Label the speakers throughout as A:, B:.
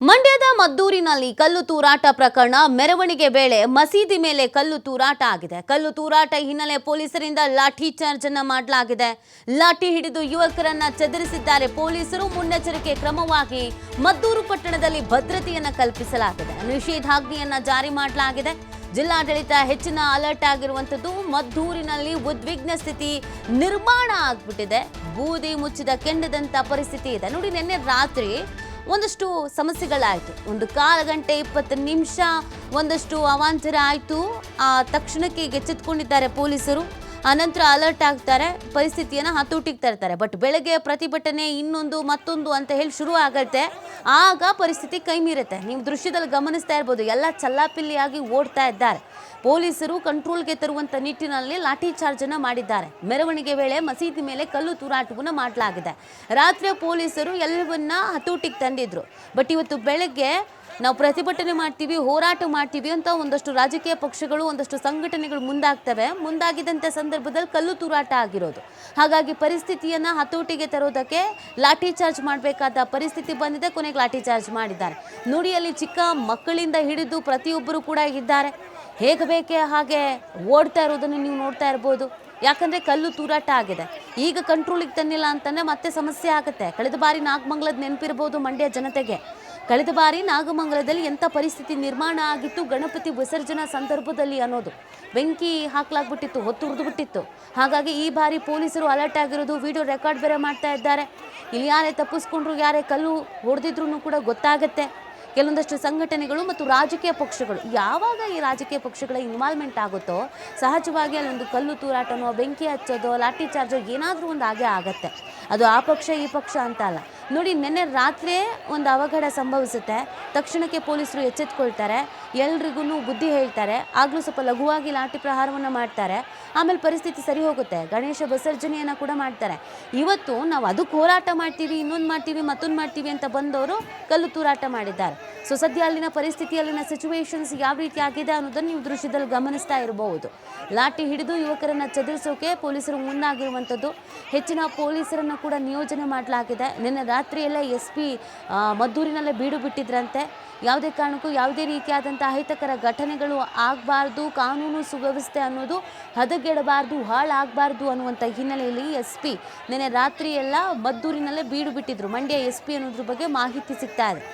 A: ಮಂಡ್ಯದ ಮದ್ದೂರಿನಲ್ಲಿ ಕಲ್ಲು ತೂರಾಟ ಪ್ರಕರಣ ಮೆರವಣಿಗೆ ವೇಳೆ ಮಸೀದಿ ಮೇಲೆ ಕಲ್ಲು ತೂರಾಟ ಆಗಿದೆ. ಕಲ್ಲು ತೂರಾಟ ಹಿನ್ನೆಲೆ ಪೊಲೀಸರಿಂದ ಲಾಠಿ ಚಾರ್ಜ್ ಅನ್ನು ಮಾಡಲಾಗಿದೆ. ಲಾಠಿ ಹಿಡಿದು ಯುವಕರನ್ನ ಚದುರಿಸಿದ್ದಾರೆ ಪೊಲೀಸರು. ಮುನ್ನೆಚ್ಚರಿಕೆ ಕ್ರಮವಾಗಿ ಮದ್ದೂರು ಪಟ್ಟಣದಲ್ಲಿ ಭದ್ರತೆಯನ್ನ ಕಲ್ಪಿಸಲಾಗಿದೆ. ನಿಷೇಧಾಜ್ಞೆಯನ್ನ ಜಾರಿ ಮಾಡಲಾಗಿದೆ. ಜಿಲ್ಲಾಡಳಿತ ಹೆಚ್ಚಿನ ಅಲರ್ಟ್ ಆಗಿರುವಂತದ್ದು. ಮದ್ದೂರಿನಲ್ಲಿ ಉದ್ವಿಗ್ನ ಸ್ಥಿತಿ ನಿರ್ಮಾಣ ಆಗ್ಬಿಟ್ಟಿದೆ. ಬೂದಿ ಮುಚ್ಚಿದ ಕೆಂಡದಂತ ಪರಿಸ್ಥಿತಿ ಇದೆ. ನೋಡಿ, ನಿನ್ನೆ ರಾತ್ರಿ ಒಂದಷ್ಟು ಸಮಸ್ಯೆಗಳಾಯಿತು. ಒಂದು 1/4 ಗಂಟೆ 20 ನಿಮಿಷ ಒಂದಷ್ಟು ಅವಾಂತರ ಆಯಿತು. ತಕ್ಷಣಕ್ಕೆ ಎಚ್ಚೆತ್ತುಕೊಂಡಿದ್ದಾರೆ ಪೊಲೀಸರು. ಆನಂತರ ಅಲರ್ಟ್ ಆಗ್ತಾರೆ, ಪರಿಸ್ಥಿತಿಯನ್ನು ಹತೋಟಿಗೆ ತರ್ತಾರೆ. ಬಟ್ ಬೆಳಗ್ಗೆ ಪ್ರತಿಭಟನೆ ಮತ್ತೊಂದು ಅಂತ ಹೇಳಿ ಶುರು ಆಗುತ್ತೆ. ಆಗ ಪರಿಸ್ಥಿತಿ ಕೈ ಮೀರುತ್ತೆ. ನೀವು ದೃಶ್ಯದಲ್ಲಿ ಗಮನಿಸ್ತಾ ಇರ್ಬೋದು, ಎಲ್ಲ ಚಲ್ಲಾಪಿಲ್ಲಿಯಾಗಿ ಓಡ್ತಾ ಇದ್ದಾರೆ. ಪೊಲೀಸರು ಕಂಟ್ರೋಲ್ಗೆ ತರುವಂತ ನಿಟ್ಟಿನಲ್ಲಿ ಲಾಠಿ ಚಾರ್ಜ್ ಅನ್ನ ಮಾಡಿದ್ದಾರೆ. ಮೆರವಣಿಗೆ ವೇಳೆ ಮಸೀದಿ ಮೇಲೆ ಕಲ್ಲು ತೂರಾಟವನ್ನು ಮಾಡಲಾಗಿದೆ. ರಾತ್ರಿ ಪೊಲೀಸರು ಎಲ್ಲವನ್ನ ಹತೋಟಿಗೆ ತಂದಿದ್ರು. ಬಟ್ ಇವತ್ತು ಬೆಳಗ್ಗೆ ನಾವು ಪ್ರತಿಭಟನೆ ಮಾಡ್ತೀವಿ, ಹೋರಾಟ ಮಾಡ್ತೀವಿ ಅಂತ ಒಂದಷ್ಟು ರಾಜಕೀಯ ಪಕ್ಷಗಳು, ಒಂದಷ್ಟು ಸಂಘಟನೆಗಳು ಮುಂದಾಗಿದ್ದಂಥ ಸಂದರ್ಭದಲ್ಲಿ ಕಲ್ಲು ತೂರಾಟ ಆಗಿರೋದು. ಹಾಗಾಗಿ ಪರಿಸ್ಥಿತಿಯನ್ನು ಹತೋಟಿಗೆ ತರೋದಕ್ಕೆ ಲಾಠಿ ಚಾರ್ಜ್ ಮಾಡಬೇಕಾದ ಪರಿಸ್ಥಿತಿ ಬಂದಿದೆ. ಕೊನೆಗೆ ಲಾಠಿ ಚಾರ್ಜ್ ಮಾಡಿದ್ದಾರೆ. ನೋಡಿ, ಅಲ್ಲಿ ಚಿಕ್ಕ ಮಕ್ಕಳಿಂದ ಹಿಡಿದು ಪ್ರತಿಯೊಬ್ಬರು ಕೂಡ ಇದ್ದಾರೆ. ಹೇಗೆ ಬೇಕೇ ಹಾಗೆ ಓಡ್ತಾ ಇರೋದನ್ನು ನೀವು ನೋಡ್ತಾ ಇರ್ಬೋದು. ಯಾಕಂದರೆ ಕಲ್ಲು ತೂರಾಟ ಆಗಿದೆ. ಈಗ ಕಂಟ್ರೋಲಿಗೆ ತನ್ನಿಲ್ಲ ಅಂತಂದರೆ ಮತ್ತೆ ಸಮಸ್ಯೆ ಆಗುತ್ತೆ. ಕಳೆದ ಬಾರಿ ನಾಗಮಂಗಲದ ನೆನಪಿರ್ಬೋದು ಮಂಡ್ಯ ಜನತೆಗೆ. ಕಳೆದ ಬಾರಿ ನಾಗಮಂಗಲದಲ್ಲಿ ಎಂಥ ಪರಿಸ್ಥಿತಿ ನಿರ್ಮಾಣ ಆಗಿತ್ತು ಗಣಪತಿ ವಿಸರ್ಜನಾ ಸಂದರ್ಭದಲ್ಲಿ ಅನ್ನೋದು. ಬೆಂಕಿ ಹಾಕಲಾಗ್ಬಿಟ್ಟಿತ್ತು, ಹೊತ್ತುರಿದು ಬಿಟ್ಟಿತ್ತು. ಹಾಗಾಗಿ ಈ ಬಾರಿ ಪೊಲೀಸರು ಅಲರ್ಟ್ ಆಗಿರೋದು. ವಿಡಿಯೋ ರೆಕಾರ್ಡ್ ಬೇರೆ ಮಾಡ್ತಾ ಇದ್ದಾರೆ. ಇಲ್ಲಿ ಯಾರೇ ತಪ್ಪಿಸ್ಕೊಂಡ್ರು, ಯಾರೇ ಕಲ್ಲು ಹೊಡೆದಿದ್ರು ಕೂಡ ಗೊತ್ತಾಗುತ್ತೆ. ಕೆಲವೊಂದಷ್ಟು ಸಂಘಟನೆಗಳು ಮತ್ತು ರಾಜಕೀಯ ಪಕ್ಷಗಳು, ಯಾವಾಗ ಈ ರಾಜಕೀಯ ಪಕ್ಷಗಳ ಇನ್ವಾಲ್ವ್ಮೆಂಟ್ ಆಗುತ್ತೋ ಸಹಜವಾಗಿ ಅಲ್ಲೊಂದು ಕಲ್ಲು ತೂರಾಟನೋ, ಬೆಂಕಿ ಹಚ್ಚೋದೋ, ಲಾಠಿ ಚಾರ್ಜೋ ಏನಾದರೂ ಒಂದು ಆಗೇ ಆಗತ್ತೆ. ಅದು ಆ ಪಕ್ಷ ಈ ಪಕ್ಷ ಅಂತ ಅಲ್ಲ. ನೋಡಿ, ನಿನ್ನೆ ರಾತ್ರಿಯೇ ಒಂದು ಅವಘಡ ಸಂಭವಿಸುತ್ತೆ. ತಕ್ಷಣಕ್ಕೆ ಪೊಲೀಸರು ಎಚ್ಚೆತ್ತುಕೊಳ್ತಾರೆ, ಎಲ್ರಿಗೂ ಬುದ್ಧಿ ಹೇಳ್ತಾರೆ. ಆಗಲೂ ಸ್ವಲ್ಪ ಲಘುವಾಗಿ ಲಾಠಿ ಪ್ರಹಾರವನ್ನು ಮಾಡ್ತಾರೆ. ಆಮೇಲೆ ಪರಿಸ್ಥಿತಿ ಸರಿ ಹೋಗುತ್ತೆ. ಗಣೇಶ ವಿಸರ್ಜನೆಯನ್ನು ಕೂಡ ಮಾಡ್ತಾರೆ. ಇವತ್ತು ನಾವು ಅದಕ್ಕೆ ಹೋರಾಟ ಮಾಡ್ತೀವಿ, ಇನ್ನೊಂದು ಮಾಡ್ತೀವಿ, ಮತ್ತೊಂದು ಮಾಡ್ತೀವಿ ಅಂತ ಬಂದವರು ಕಲ್ಲು ತೂರಾಟ ಮಾಡಿದ್ದಾರೆ. ಸೊ ಸದ್ಯ ಅಲ್ಲಿನ ಪರಿಸ್ಥಿತಿ, ಅಲ್ಲಿನ ಸಿಚುವೇಶನ್ಸ್ ಯಾವ ರೀತಿ ಆಗಿದೆ ಅನ್ನೋದನ್ನು ನೀವು ದೃಶ್ಯದಲ್ಲಿ ಗಮನಿಸ್ತಾ ಇರಬಹುದು. ಲಾಠಿ ಹಿಡಿದು ಯುವಕರನ್ನ ಚದುರಿಸೋಕೆ ಪೊಲೀಸರು ಮುಂದಾಗಿರುವಂಥದ್ದು. ಹೆಚ್ಚಿನ ಪೊಲೀಸರನ್ನು ಕೂಡ ನಿಯೋಜನೆ ಮಾಡಲಾಗಿದೆ. ನಿನ್ನೆ ರಾತ್ರಿಯಲ್ಲೇ SP ಮದ್ದೂರಿನಲ್ಲೇ ಬೀಡು ಬಿಟ್ಟಿದ್ರಂತೆ. ಯಾವುದೇ ಕಾರಣಕ್ಕೂ ಯಾವುದೇ ರೀತಿಯಾದಂಥ ಅಹಿತಕರ ಘಟನೆಗಳು ಆಗಬಾರ್ದು, ಕಾನೂನು ಸುವ್ಯವಸ್ಥೆ ಅನ್ನೋದು ಹದಗೆಡಬಾರ್ದು, ಹಾಳಾಗಬಾರ್ದು ಅನ್ನುವಂಥ ಹಿನ್ನೆಲೆಯಲ್ಲಿ SP ನಿನ್ನೆ ರಾತ್ರಿಯೆಲ್ಲ ಮದ್ದೂರಿನಲ್ಲೇ ಬೀಡು ಬಿಟ್ಟಿದ್ರು. ಮಂಡ್ಯ SP ಅನ್ನೋದ್ರ ಬಗ್ಗೆ ಮಾಹಿತಿ ಸಿಗ್ತಾ ಇದೆ.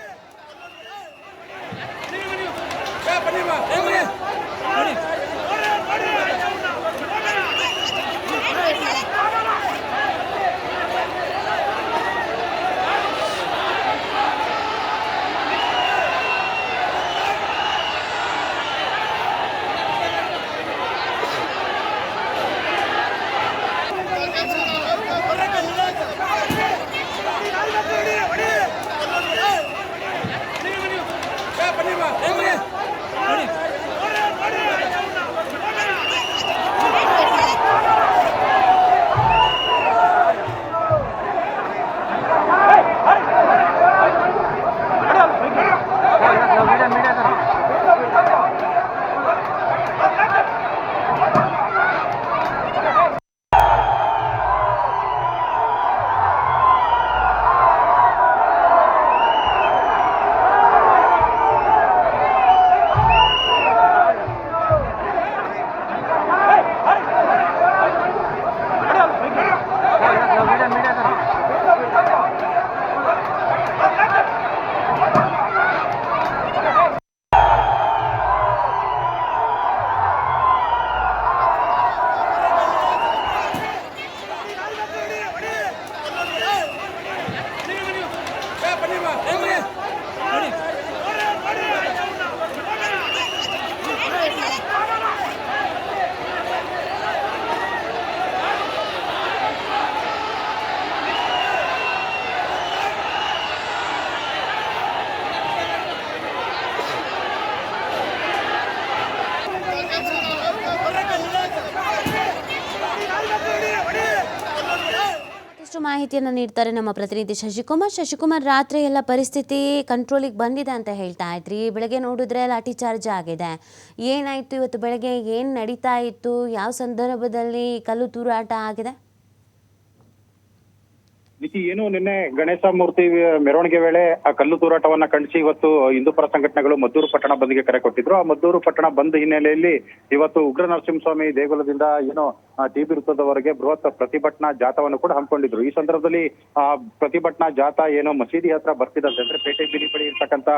A: ಮಾಹಿತಿಯನ್ನು ನೀಡ್ತಾರೆ ನಮ್ಮ ಪ್ರತಿನಿಧಿ ಶಶಿಕುಮಾರ್. ರಾತ್ರಿ ಎಲ್ಲ ಪರಿಸ್ಥಿತಿ ಕಂಟ್ರೋಲಿಗೆ ಬಂದಿದೆ ಅಂತ ಹೇಳ್ತಾ ಇದ್ರಿ. ಬೆಳಗ್ಗೆ ನೋಡಿದ್ರೆ ಲಾಠಿ ಚಾರ್ಜ್ ಆಗಿದೆ. ಏನಾಯ್ತು ಇವತ್ತು ಬೆಳಗ್ಗೆ, ಏನು ನಡೀತಾ ಇತ್ತು, ಯಾವ ಸಂದರ್ಭದಲ್ಲಿ ಕಲ್ಲು ತೂರಾಟ ಆಗಿದೆ?
B: ಏನು ನಿನ್ನೆ ಗಣೇಶ ಮೂರ್ತಿ ಮೆರವಣಿಗೆ ವೇಳೆ ಆ ಕಲ್ಲು ತೂರಾಟವನ್ನ ಖಂಡಿಸಿ ಇವತ್ತು ಹಿಂದೂಪರ ಸಂಘಟನೆಗಳು ಮದ್ದೂರು ಪಟ್ಟಣ ಬಂದ್ಗೆ ಕರೆ ಕೊಟ್ಟಿದ್ರು. ಆ ಮದ್ದೂರು ಪಟ್ಟಣ ಬಂದ್ ಹಿನ್ನೆಲೆಯಲ್ಲಿ ಇವತ್ತು ಉಗ್ರ ನರಸಿಂಹಸ್ವಾಮಿ ದೇಗುಲದಿಂದ ಏನು ಟಿ.ಬಿ. ವೃತ್ತದವರೆಗೆ ಬೃಹತ್ ಪ್ರತಿಭಟನಾ ಜಾಥಾವನ್ನು ಕೂಡ ಹಮ್ಮಿಕೊಂಡಿದ್ರು. ಈ ಸಂದರ್ಭದಲ್ಲಿ ಆ ಪ್ರತಿಭಟನಾ ಜಾಥಾ ಏನು ಮಸೀದಿ ಹತ್ರ ಬರ್ತಿದ್ದಂತೆ, ಅಂದ್ರೆ ಪೇಟೆ ಬೀದಿ ಬಳಿ ಇರ್ತಕ್ಕಂತ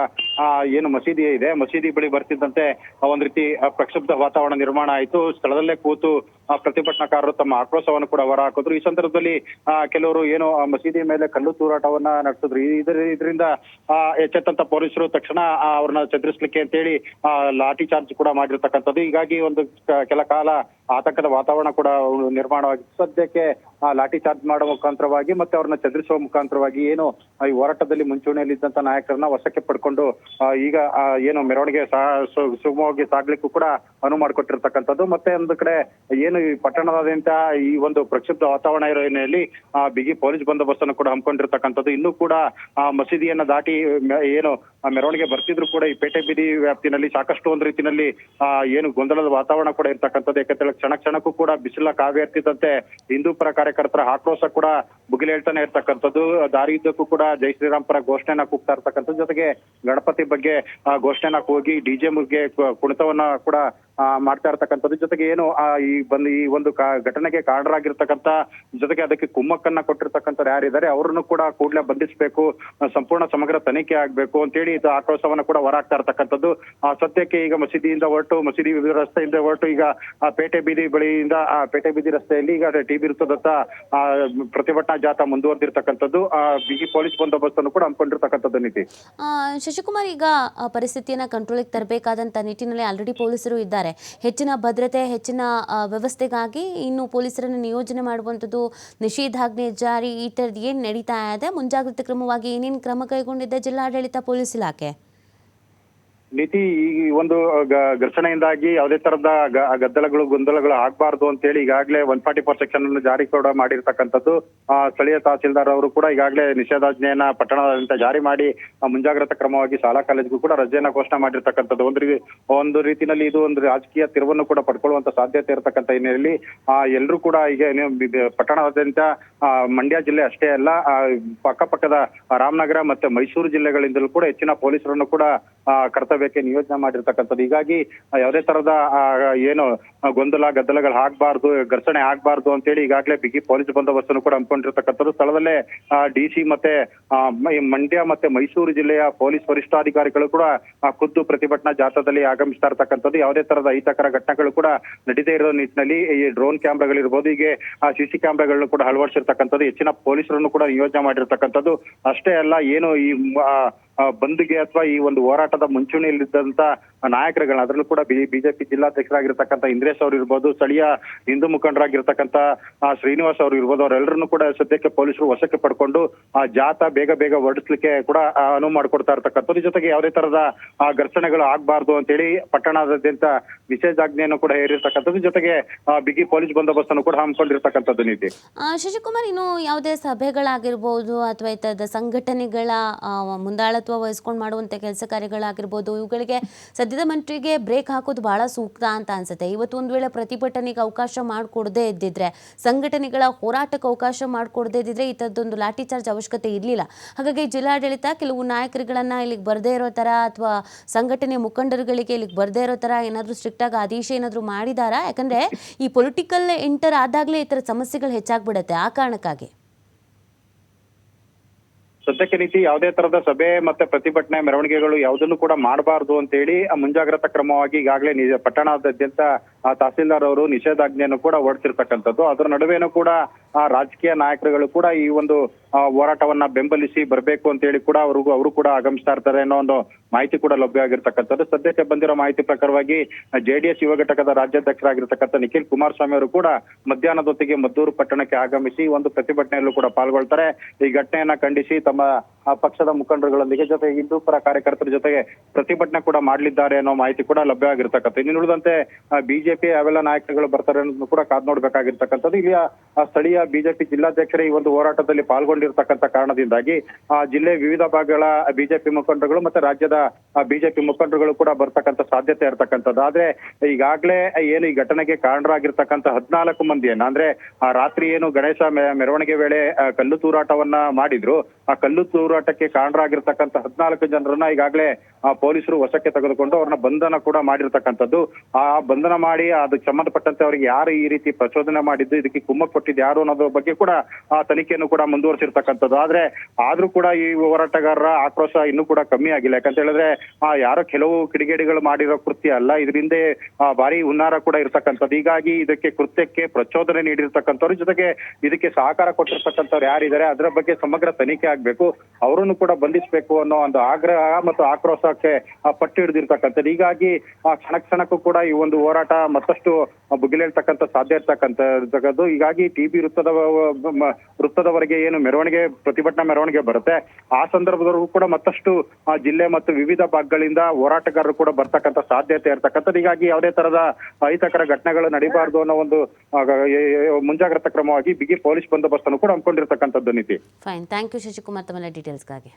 B: ಏನು ಮಸೀದಿ ಇದೆ, ಮಸೀದಿ ಬಳಿ ಬರ್ತಿದ್ದಂತೆ ಒಂದ್ ರೀತಿ ಪ್ರಕ್ಷುಬ್ಧ ವಾತಾವರಣ ನಿರ್ಮಾಣ ಆಯಿತು. ಸ್ಥಳದಲ್ಲೇ ಕೂತು ಪ್ರತಿಭಟನಾಕಾರರು ತಮ್ಮ ಆಕ್ರೋಶವನ್ನು ಕೂಡ ಹೊರ ಹಾಕಿದ್ರು. ಈ ಸಂದರ್ಭದಲ್ಲಿ ಕೆಲವರು ಏನು ಮಸೀದಿ ಮೇಲೆ ಕಲ್ಲು ತೂರಾಟವನ್ನ ನಡೆಸಿದ್ರು. ಇದರಿಂದ ಎಚ್ಚೆತ್ತಂತ ಪೊಲೀಸರು ತಕ್ಷಣ ಅವ್ರನ್ನ ಚದುರಿಸ್ಲಿಕ್ಕೆ ಅಂತೇಳಿ ಲಾಠಿ ಚಾರ್ಜ್ ಕೂಡ ಮಾಡಿರ್ತಕ್ಕಂಥದ್ದು. ಹೀಗಾಗಿ ಒಂದು ಕೆಲ ಕಾಲ ಆತಂಕದ ವಾತಾವರಣ ಕೂಡ ನಿರ್ಮಾಣವಾಗಿತ್ತು. ಸದ್ಯಕ್ಕೆ ಲಾಠಿ ಚಾರ್ಜ್ ಮಾಡುವ ಮುಖಾಂತರವಾಗಿ ಮತ್ತೆ ಅವ್ರನ್ನ ಚದುರಿಸುವ ಮುಖಾಂತರವಾಗಿ ಏನು ಈ ಹೋರಾಟದಲ್ಲಿ ಮುಂಚೂಣಿಯಲ್ಲಿದ್ದಂತ ನಾಯಕರನ್ನ ವಶಕ್ಕೆ ಪಡ್ಕೊಂಡು ಈಗ ಏನು ಮೆರವಣಿಗೆ ಸುಗಮವಾಗಿ ಸಾಗ್ಲಿಕ್ಕೂ ಕೂಡ ಅನುವು ಮಾಡಿಕೊಟ್ಟಿರ್ತಕ್ಕಂಥದ್ದು. ಮತ್ತೆ ಒಂದು ಕಡೆ ಏನು ಈ ಪಟ್ಟಣದಾದ್ಯಂತ ಈ ಒಂದು ಪ್ರಕ್ಷುಬ್ಧ ವಾತಾವರಣ ಇರೋ ಹಿನ್ನೆಲೆಯಲ್ಲಿ ಬಿಗಿ ಪೊಲೀಸ್ ಬಂದೋಬಸ್ತ್ ಅನ್ನು ಕೂಡ ಹಮ್ಮಿಕೊಂಡಿರ್ತಕ್ಕಂಥದ್ದು. ಇನ್ನೂ ಕೂಡ ಮಸೀದಿಯನ್ನ ದಾಟಿ ಏನು ಮೆರವಣಿಗೆ ಬರ್ತಿದ್ರು ಕೂಡ ಈ ಪೇಟೆ ಬೀದಿ ವ್ಯಾಪ್ತಿನಲ್ಲಿ ಸಾಕಷ್ಟು ಒಂದು ರೀತಿಯಲ್ಲಿ ಏನು ಗೊಂದಲದ ವಾತಾವರಣ ಕೂಡ ಇರ್ತಕ್ಕಂಥದ್ದು. ಯಾಕಂದ್ರೆ ಕ್ಷಣಕ್ಕೂ ಕೂಡ ಬಿಸಿಲ ಕಾವೇರ್ತಿದ್ದಂತೆ ಹಿಂದೂಪರ ಕಾರ್ಯಕರ್ತರ ಆಕ್ರೋಶ ಕೂಡ ಭುಗಿಲೇಳ್ತಾನೆ ಇರ್ತಕ್ಕಂಥದ್ದು. ದಾರಿಯುದ್ದಕ್ಕೂ ಕೂಡ ಜೈ ಶ್ರೀರಾಮ್ ಪರ ಘೋಷಣೆನ ಕೂಗ್ತಾ ಇರ್ತಕ್ಕಂಥದ್ದು. ಜೊತೆಗೆ ಗಣಪತಿ ಬಗ್ಗೆ ಘೋಷಣೆನ ಕೂಗಿ ಡಿಜೆ ಮುಗ್ಗೆ ಕುಣಿತವನ್ನ ಕೂಡ ಮಾಡ್ತಾ ಇರ್ತಕ್ಕಂಥದ್ದು. ಜೊತೆಗೆ ಏನು ಈ ಒಂದು ಘಟನೆಗೆ ಕಾರಣರಾಗಿರ್ತಕ್ಕಂಥ, ಜೊತೆಗೆ ಅದಕ್ಕೆ ಕುಮ್ಮಕ್ಕನ್ನ ಕೊಟ್ಟಿರ್ತಕ್ಕಂಥವ್ರು ಯಾರಿದ್ದಾರೆ ಅವ್ರನ್ನು ಕೂಡ ಕೂಡಲೇ ಬಂಧಿಸಬೇಕು, ಸಂಪೂರ್ಣ ಸಮಗ್ರ ತನಿಖೆ ಆಗ್ಬೇಕು ಅಂತೇಳಿ ಇದು ಆಕ್ರೋಶವನ್ನ ಕೂಡ ಹೊರಾಗ್ತಾ ಇರ್ತಕ್ಕಂಥದ್ದು. ಸದ್ಯಕ್ಕೆ ಈಗ ಮಸೀದಿ ರಸ್ತೆಯಿಂದ ಹೊರಟು ಈಗ ಪೇಟೆ ಬೀದಿ ಬಳಿಯಿಂದ ಪೇಟೆ ಬೀದಿ ರಸ್ತೆಯಲ್ಲಿ ಈಗ ಟಿ.ಬಿ. ವೃತ್ತದತ್ತ ಪ್ರತಿಭಟನಾ ಜಾಥಾ ಮುಂದುವರೆದಿರ್ತಕ್ಕಂಥದ್ದು. ಬಿಗಿ ಪೊಲೀಸ್ ಬಂದೋಬಸ್ತ್ ಅನ್ನು ಕೂಡ ಹಮ್ಮಿಕೊಂಡಿರ್ತಕ್ಕಂಥದ್ದು. ನೀತಿ
A: ಶಶಿಕುಮಾರ್, ಈಗ ಪರಿಸ್ಥಿತಿಯನ್ನ ಕಂಟ್ರೋಲಿಗೆ ತರಬೇಕಾದಂತ ನಿಟ್ಟಿನಲ್ಲಿ ಆಲ್ರೆಡಿ ಪೊಲೀಸರು ಇದ್ದಾರೆ. ಹೆಚ್ಚಿನ ಭದ್ರತೆ, ಹೆಚ್ಚಿನ ವ್ಯವಸ್ಥೆಗಾಗಿ ಇನ್ನು ಪೊಲೀಸರನ್ನು ನಿಯೋಜನೆ ಮಾಡುವಂಥದ್ದು, ನಿಷೇಧಾಜ್ಞೆ ಜಾರಿ, ಈ ಥರದ್ದು ಏನು ನಡೀತಾ ಇದೆ, ಮುಂಜಾಗ್ರತಾ ಕ್ರಮವಾಗಿ ಏನೇನು ಕ್ರಮ ಕೈಗೊಂಡಿದೆ ಜಿಲ್ಲಾಡಳಿತ, ಪೊಲೀಸ್ ಇಲಾಖೆ?
B: ನೀತಿ, ಈ ಒಂದು ಘರ್ಷಣೆಯಿಂದಾಗಿ ಯಾವುದೇ ತರದ ಗೊಂದಲಗಳು ಆಗ್ಬಾರ್ದು ಅಂತೇಳಿ ಈಗಾಗಲೇ 144 ಸೆಕ್ಷನ್ ಅನ್ನು ಜಾರಿ ಕೂಡ ಮಾಡಿರ್ತಕ್ಕಂಥದ್ದು. ಸ್ಥಳೀಯ ತಹಸೀಲ್ದಾರ್ ಅವರು ಕೂಡ ಈಗಾಗಲೇ ನಿಷೇಧಾಜ್ಞೆಯನ್ನ ಪಟ್ಟಣದಾದ್ಯಂತ ಜಾರಿ ಮಾಡಿ ಮುಂಜಾಗ್ರತಾ ಕ್ರಮವಾಗಿ ಶಾಲಾ ಕಾಲೇಜಿಗೂ ಕೂಡ ರಜೆಯನ್ನ ಘೋಷಣೆ ಮಾಡಿರ್ತಕ್ಕಂಥದ್ದು. ಒಂದು ರೀತಿಯಲ್ಲಿ ಇದು ಒಂದು ರಾಜಕೀಯ ತಿರುವನ್ನು ಕೂಡ ಪಡ್ಕೊಳ್ಳುವಂತ ಸಾಧ್ಯತೆ ಇರತಕ್ಕಂಥ ಹಿನ್ನೆಲೆಯಲ್ಲಿ ಎಲ್ಲರೂ ಕೂಡ ಈಗ ಪಟ್ಟಣದಾದ್ಯಂತ ಮಂಡ್ಯ ಜಿಲ್ಲೆ ಅಷ್ಟೇ ಅಲ್ಲ, ಪಕ್ಕಪಕ್ಕದ ರಾಮನಗರ ಮತ್ತೆ ಮೈಸೂರು ಜಿಲ್ಲೆಗಳಿಂದಲೂ ಕೂಡ ಹೆಚ್ಚಿನ ಪೊಲೀಸರನ್ನು ಕೂಡ ಕರ್ತವ್ಯಕ್ಕೆ ನಿಯೋಜನೆ ಮಾಡಿರ್ತಕ್ಕಂಥದ್ದು. ಹೀಗಾಗಿ ಯಾವುದೇ ತರದ ಏನು ಗದ್ದಲಗಳು ಆಗ್ಬಾರ್ದು, ಘರ್ಷಣೆ ಆಗ್ಬಾರ್ದು ಅಂತೇಳಿ ಈಗಾಗಲೇ ಬಿಗಿ ಪೊಲೀಸ್ ಬಂದೋಬಸ್ತನ್ನು ಕೂಡ ಹಮ್ಮಿಕೊಂಡಿರ್ತಕ್ಕಂಥದ್ದು. ಸ್ಥಳದಲ್ಲೇ ಡಿಸಿ ಮತ್ತೆ ಮಂಡ್ಯ ಮತ್ತೆ ಮೈಸೂರು ಜಿಲ್ಲೆಯ ಪೊಲೀಸ್ ವರಿಷ್ಠಾಧಿಕಾರಿಗಳು ಕೂಡ ಖುದ್ದು ಪ್ರತಿಭಟನಾ ಜಾಥಾದಲ್ಲಿ ಆಗಮಿಸ್ತಾ ಇರ್ತಕ್ಕಂಥದ್ದು. ಯಾವುದೇ ತರದ ಅಹಿತಕರ ಘಟನೆಗಳು ಕೂಡ ನಡೀದೇ ಇರೋ ನಿಟ್ಟಿನಲ್ಲಿ ಈ ಡ್ರೋನ್ ಕ್ಯಾಮ್ರಾಗಳಿರ್ಬೋದು, ಹೀಗೆ ಸಿಸಿ ಕ್ಯಾಮ್ರಾಗಳನ್ನು ಕೂಡ ಅಳವಡಿಸಿರ್ತಕ್ಕಂಥದ್ದು. ಹೆಚ್ಚಿನ ಪೊಲೀಸರನ್ನು ಕೂಡ ನಿಯೋಜನೆ ಮಾಡಿರ್ತಕ್ಕಂಥದ್ದು. ಅಷ್ಟೇ ಅಲ್ಲ, ಏನು ಈ ಬಂದ್ಗೆ ಅಥವಾ ಈ ಒಂದು ಹೋರಾಟದ ಮುಂಚೂಣಿಯಲ್ಲಿದ್ದಂತ ನಾಯಕರುಗಳನ್ನ, ಅದರಲ್ಲೂ ಕೂಡ ಬಿಜೆಪಿ ಜಿಲ್ಲಾಧ್ಯಕ್ಷರಾಗಿರ್ತಕ್ಕಂಥ ಇಂದ್ರೇಶ್ ಅವರು ಇರ್ಬೋದು, ಸ್ಥಳೀಯ ಹಿಂದೂ ಮುಖಂಡರಾಗಿರ್ತಕ್ಕಂಥ ಶ್ರೀನಿವಾಸ್ ಅವರು ಇರ್ಬೋದು, ಅವರೆಲ್ಲರನ್ನು ಕೂಡ ಸದ್ಯಕ್ಕೆ ಪೊಲೀಸರು ವಶಕ್ಕೆ ಪಡ್ಕೊಂಡು ಜಾಥಾ ಬೇಗ ಹೊರಡಿಸ್ಲಿಕ್ಕೆ ಕೂಡ ಅನುವು ಮಾಡಿಕೊಡ್ತಾ ಇರ್ತಕ್ಕಂಥದ್ದು. ಜೊತೆಗೆ ಯಾವುದೇ ತರದ ಘರ್ಷಣೆಗಳು ಆಗ್ಬಾರ್ದು ಅಂತೇಳಿ ಪಟ್ಟಣದಾದ್ಯಂತ ನಿಷೇಧಾಜ್ಞೆಯನ್ನು ಕೂಡ ಹೇರಿರ್ತಕ್ಕಂಥದ್ದು. ಜೊತೆಗೆ ಬಿಗಿ ಪೊಲೀಸ್ ಬಂದೋಬಸ್ತನ್ನು ಕೂಡ ಹಮ್ಮಿಕೊಂಡಿರ್ತಕ್ಕಂಥದ್ದು. ನೀತಿ
A: ಶಶಿಕುಮಾರ್, ಇನ್ನು ಯಾವುದೇ ಸಭೆಗಳಾಗಿರ್ಬೋದು ಅಥವಾ ಈ ತರದ ಸಂಘಟನೆಗಳ ಮುಂದಾಳತ್ವ ವಹಿಸ್ಕೊಂಡು ಮಾಡುವಂಥ ಕೆಲಸ ಕಾರ್ಯಗಳಾಗಿರ್ಬೋದು, ಇವುಗಳಿಗೆ ಸದ್ಯದ ಮಟ್ಟಿಗೆ ಬ್ರೇಕ್ ಹಾಕೋದು ಬಹಳ ಸೂಕ್ತ ಅಂತ ಅನ್ಸುತ್ತೆ. ಇವತ್ತು ಒಂದು ವೇಳೆ ಪ್ರತಿಭಟನೆಗೆ ಅವಕಾಶ ಮಾಡಿಕೊಡದೇ ಇದ್ದಿದ್ರೆ, ಸಂಘಟನೆಗಳ ಹೋರಾಟಕ್ಕೆ ಅವಕಾಶ ಮಾಡಿಕೊಡದೇ ಇದ್ದಿದ್ರೆ ಈ ಥರದ್ದೊಂದು ಲಾಠಿ ಚಾರ್ಜ್ ಅವಶ್ಯಕತೆ ಇರಲಿಲ್ಲ. ಹಾಗಾಗಿ ಜಿಲ್ಲಾಡಳಿತ ಕೆಲವು ನಾಯಕರುಗಳನ್ನ ಇಲ್ಲಿಗೆ ಬರದೇ ಇರೋ ಥರ ಅಥವಾ ಸಂಘಟನೆ ಮುಖಂಡರುಗಳಿಗೆ ಇಲ್ಲಿಗೆ ಬರದೇ ಇರೋ ಥರ ಏನಾದರೂ ಸ್ಟ್ರಿಕ್ಟಾಗಿ ಆದೇಶ ಏನಾದರೂ ಮಾಡಿದಾರಾ? ಯಾಕಂದರೆ ಈ ಪೊಲಿಟಿಕಲ್ ಎಂಟರ್ ಆದಾಗಲೇ ಈ ಥರ ಸಮಸ್ಯೆಗಳು ಹೆಚ್ಚಾಗ್ಬಿಡುತ್ತೆ. ಆ ಕಾರಣಕ್ಕಾಗಿ
B: ಸದ್ಯಕ್ಕೆ ನೀತಿ ಯಾವುದೇ ತರದ ಸಭೆ ಮತ್ತೆ ಪ್ರತಿಭಟನೆ ಮೆರವಣಿಗೆಗಳು ಯಾವುದನ್ನು ಕೂಡ ಮಾಡಬಾರ್ದು ಅಂತೇಳಿ ಮುಂಜಾಗ್ರತಾ ಕ್ರಮವಾಗಿ ಈಗಾಗಲೇ ಪಟ್ಟಣದಾದ್ಯಂತ ತಹಸೀಲ್ದಾರ್ ಅವರು ನಿಷೇಧಾಜ್ಞೆಯನ್ನು ಕೂಡ ಹೊರಡಿಸಿರ್ತಕ್ಕಂಥದ್ದು. ಅದರ ನಡುವೆನೂ ಕೂಡ ರಾಜಕೀಯ ನಾಯಕರುಗಳು ಕೂಡ ಈ ಒಂದು ಹೋರಾಟವನ್ನ ಬೆಂಬಲಿಸಿ ಬರಬೇಕು ಅಂತೇಳಿ ಕೂಡ ಅವರು ಕೂಡ ಆಗಮಿಸ್ತಾ ಇರ್ತಾರೆ ಅನ್ನೋ ಒಂದು ಮಾಹಿತಿ ಕೂಡ ಲಭ್ಯ ಆಗಿರ್ತಕ್ಕಂಥದ್ದು. ಸದ್ಯಕ್ಕೆ ಬಂದಿರೋ ಮಾಹಿತಿ ಪ್ರಕಾರವಾಗಿ ಜೆಡಿಎಸ್ ಯುವ ಘಟಕದ ರಾಜ್ಯಾಧ್ಯಕ್ಷರಾಗಿರ್ತಕ್ಕಂಥ ನಿಖಿಲ್ ಕುಮಾರಸ್ವಾಮಿ ಅವರು ಕೂಡ ಮಧ್ಯಾಹ್ನದ ಹೊತ್ತಿಗೆ ಮದ್ದೂರು ಪಟ್ಟಣಕ್ಕೆ ಆಗಮಿಸಿ ಒಂದು ಪ್ರತಿಭಟನೆಯಲ್ಲೂ ಕೂಡ ಪಾಲ್ಗೊಳ್ತಾರೆ. ಈ ಘಟನೆಯನ್ನ ಖಂಡಿಸಿ ತಮ್ಮ ಪಕ್ಷದ ಮುಖಂಡರುಗಳೊಂದಿಗೆ ಜೊತೆಗೆ ಹಿಂದೂಪರ ಕಾರ್ಯಕರ್ತರ ಜೊತೆಗೆ ಪ್ರತಿಭಟನೆ ಕೂಡ ಮಾಡಲಿದ್ದಾರೆ ಅನ್ನೋ ಮಾಹಿತಿ ಕೂಡ ಲಭ್ಯ ಆಗಿರ್ತಕ್ಕಂಥ. ಇನ್ನು ಉಳಿದಂತೆ ಬಿಜೆಪಿ ಯಾವೆಲ್ಲ ನಾಯಕರುಗಳು ಬರ್ತಾರೆ ಅನ್ನೋದನ್ನು ಕೂಡ ಕಾದ್ ನೋಡ್ಬೇಕಾಗಿರ್ತಕ್ಕಂಥದ್ದು. ಇಲ್ಲಿಯ ಸ್ಥಳೀಯ ಬಿಜೆಪಿ ಜಿಲ್ಲಾಧ್ಯಕ್ಷರೇ ಈ ಒಂದು ಹೋರಾಟದಲ್ಲಿ ಪಾಲ್ಗೊಂಡಿರ್ತಕ್ಕಂಥ ಕಾರಣದಿಂದಾಗಿ ಜಿಲ್ಲೆ ವಿವಿಧ ಭಾಗಗಳ ಬಿಜೆಪಿ ಮುಖಂಡರುಗಳು ಮತ್ತೆ ರಾಜ್ಯದ ಬಿಜೆಪಿ ಮುಖಂಡರುಗಳು ಕೂಡ ಬರ್ತಕ್ಕಂಥ ಸಾಧ್ಯತೆ ಇರ್ತಕ್ಕಂಥದ್ದು. ಆದ್ರೆ ಈಗಾಗಲೇ ಏನು ಈ ಘಟನೆಗೆ ಕಾರಣರಾಗಿರ್ತಕ್ಕಂಥ 14 ಮಂದಿಯನ್ನ ಅಂದ್ರೆ ಆ ರಾತ್ರಿ ಏನು ಗಣೇಶ ಮೆರವಣಿಗೆ ವೇಳೆ ಕಲ್ಲು ತೂರಾಟವನ್ನ ಮಾಡಿದ್ರು, ಆ ಕಲ್ಲು ತೂರಾಟಕ್ಕೆ ಕಾರಣರಾಗಿರ್ತಕ್ಕಂಥ 14 ಜನರನ್ನ ಈಗಾಗಲೇ ಪೊಲೀಸರು ವಶಕ್ಕೆ ತೆಗೆದುಕೊಂಡು ಅವ್ರನ್ನ ಬಂಧನ ಕೂಡ ಮಾಡಿರ್ತಕ್ಕಂಥದ್ದು. ಆ ಬಂಧನ ಮಾಡಿ ಅದಕ್ಕೆ ಸಂಬಂಧಪಟ್ಟಂತೆ ಅವರಿಗೆ ಯಾರು ಈ ರೀತಿ ಪ್ರಚೋದನೆ ಮಾಡಿದ್ದು, ಇದಕ್ಕೆ ಕುಮ್ಮಕ್ಕು ಕೊಟ್ಟಿದ್ದು ಯಾರು ಅನ್ನೋದ್ರ ಬಗ್ಗೆ ಕೂಡ ಆ ತನಿಖೆಯನ್ನು ಕೂಡ ಮುಂದುವರಿಸಿರ್ತಕ್ಕಂಥದ್ದು. ಆದ್ರೂ ಕೂಡ ಈ ಹೋರಾಟಗಾರರ ಆಕ್ರೋಶ ಇನ್ನೂ ಕೂಡ ಕಮ್ಮಿ ಆಗಿಲ್ಲ. ಯಾಕಂತ ಹೇಳಿದ್ರೆ ಯಾರೋ ಕೆಲವು ಕಿಡಿಗೇಡಿಗಳು ಮಾಡಿರೋ ಕೃತ್ಯ ಅಲ್ಲ, ಇದರಿಂದ ಭಾರಿ ಹುನ್ನಾರ ಕೂಡ ಇರ್ತಕ್ಕಂಥದ್ದು. ಹೀಗಾಗಿ ಇದಕ್ಕೆ ಕೃತ್ಯಕ್ಕೆ ಪ್ರಚೋದನೆ ನೀಡಿರ್ತಕ್ಕಂಥವ್ರ ಜೊತೆಗೆ ಇದಕ್ಕೆ ಸಹಕಾರ ಕೊಟ್ಟಿರ್ತಕ್ಕಂಥವ್ರು ಯಾರಿದ್ದಾರೆ ಅದರ ಬಗ್ಗೆ ಸಮಗ್ರ ತನಿಖೆ ಆಗ್ಬೇಕು, ಅವರನ್ನು ಕೂಡ ಬಂಧಿಸಬೇಕು ಅನ್ನೋ ಒಂದು ಆಗ್ರಹ ಮತ್ತು ಆಕ್ರೋಶಕ್ಕೆ ಪಟ್ಟು ಹಿಡಿದಿರ್ತಕ್ಕಂಥದ್ದು. ಹೀಗಾಗಿ ಕ್ಷಣಕ್ಕೂ ಕೂಡ ಈ ಒಂದು ಹೋರಾಟ ಮತ್ತಷ್ಟು ಭುಗಿಲೇಳ್ತಕ್ಕಂಥ ಸಾಧ್ಯ ಇರ್ತಕ್ಕಂಥದ್ದು. ಹೀಗಾಗಿ TB ವೃತ್ತದವರೆಗೆ ಏನು ಪ್ರತಿಭಟನಾ ಮೆರವಣಿಗೆ ಬರುತ್ತೆ, ಆ ಸಂದರ್ಭದವರೆಗೂ ಕೂಡ ಮತ್ತಷ್ಟು ಜಿಲ್ಲೆ ಮತ್ತು ವಿವಿಧ ಭಾಗಗಳಿಂದ ಹೋರಾಟಗಾರರು ಕೂಡ ಬರ್ತಕ್ಕಂಥ ಸಾಧ್ಯತೆ ಇರ್ತಕ್ಕಂಥದ್ದು. ಹೀಗಾಗಿ ಯಾವುದೇ ತರದ ಅಹಿತಕರ ಘಟನೆಗಳು ನಡೀಬಾರ್ದು ಅನ್ನೋ ಒಂದು ಮುಂಜಾಗ್ರತಾ ಕ್ರಮವಾಗಿ ಬಿಗಿ ಪೊಲೀಸ್ ಬಂದೋಬಸ್ತನ್ನು ಕೂಡ ಹಮ್ಮಿಕೊಂಡಿರ್ತಕ್ಕಂಥದ್ದು. ನೀತಿ
A: ಫೈನ್, ಥ್ಯಾಂಕ್ ಯು ಶಶಿಕುಮಾರ್ ತಮ್ಮ ಡೀಟೇಲ್ಸ್ಗಾಗಿ.